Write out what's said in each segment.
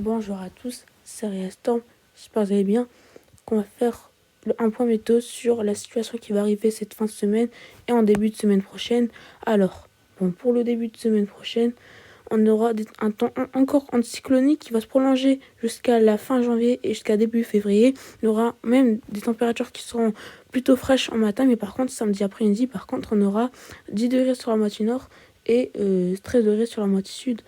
Bonjour à tous, c'est Storm, j'espère que vous allez bien. On va faire un point météo sur la situation qui va arriver cette fin de semaine et en début de semaine prochaine. Alors, pour le début de semaine prochaine, on aura un temps encore anticyclonique qui va se prolonger jusqu'à la fin janvier et jusqu'à début février. On aura même des températures qui seront plutôt fraîches en matin, mais par contre, samedi après-midi, on aura 10 degrés sur la moitié nord et 13 degrés sur la moitié sud.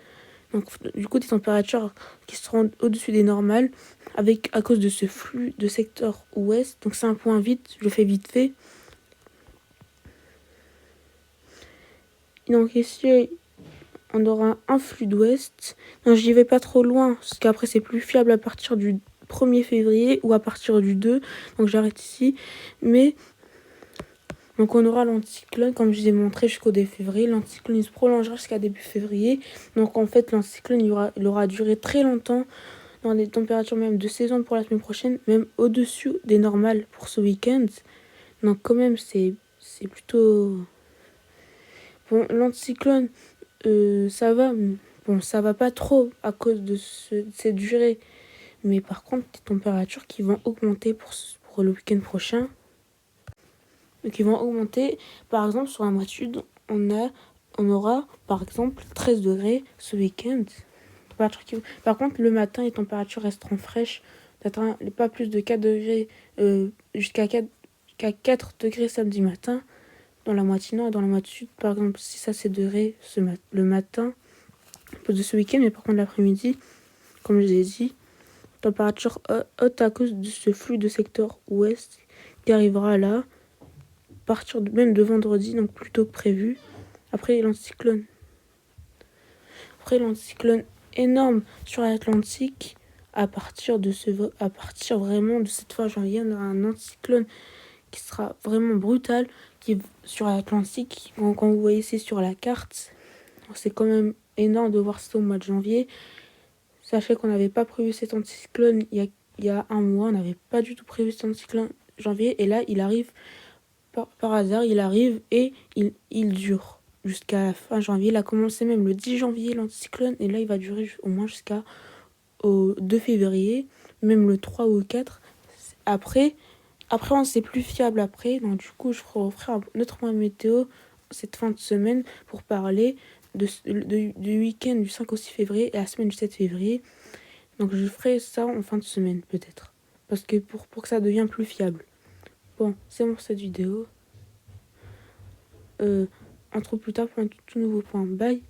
Donc, du coup, des températures qui seront au-dessus des normales à cause de ce flux de secteur ouest. Donc, c'est un point vite, je le fais vite fait. Donc, ici, on aura un flux d'ouest. Donc, j'y vais pas trop loin, parce qu'après, c'est plus fiable à partir du 1er février ou à partir du 2. Donc, j'arrête ici. Donc, on aura l'anticyclone, comme je vous ai montré, jusqu'au début février. L'anticyclone, il se prolongera jusqu'à début février. Donc, en fait, l'anticyclone, il aura duré très longtemps, dans des températures même de saison pour la semaine prochaine, même au-dessus des normales pour ce week-end. Donc, quand même, c'est plutôt... Bon, l'anticyclone, ça va. Bon, ça va pas trop à cause de cette durée. Mais par contre, des températures qui vont augmenter pour le week-end prochain. Qui vont augmenter. Par exemple, sur la moitié sud, on aura, par exemple, 13 degrés ce week-end. Par contre, le matin, les températures resteront fraîches. Pas plus de 4 degrés jusqu'à 4 degrés samedi matin dans la moitié nord et dans la moitié sud. Par exemple, 6 à 7 degrés le matin de ce week-end. Mais par contre, l'après-midi, comme je vous ai dit, température haute à cause de ce flux de secteur ouest qui arrivera là. Partir même de vendredi, donc plus tôt que prévu. Après l'anticyclone énorme sur l'Atlantique, à partir vraiment de cette fin janvier, on aura un anticyclone qui sera vraiment brutal sur l'Atlantique. Quand vous voyez c'est sur la carte, c'est quand même énorme de voir ça au mois de janvier. Sachez qu'on n'avait pas prévu cet anticyclone il y a un mois, on n'avait pas du tout prévu cet anticyclone janvier, et là il arrive par hasard, il arrive et il dure jusqu'à la fin janvier. Il a commencé même le 10 janvier l'anticyclone, et là il va durer au moins jusqu'au 2 février, même le 3 ou le 4. Après c'est plus fiable après. Donc du coup, je referai un autre point météo cette fin de semaine pour parler du week-end du 5 au 6 février et la semaine du 7 février. Donc je ferai ça en fin de semaine peut-être, parce que pour que ça devienne plus fiable. Bon, c'est bon pour cette vidéo. On se retrouve plus tard pour un tout nouveau point. Bye.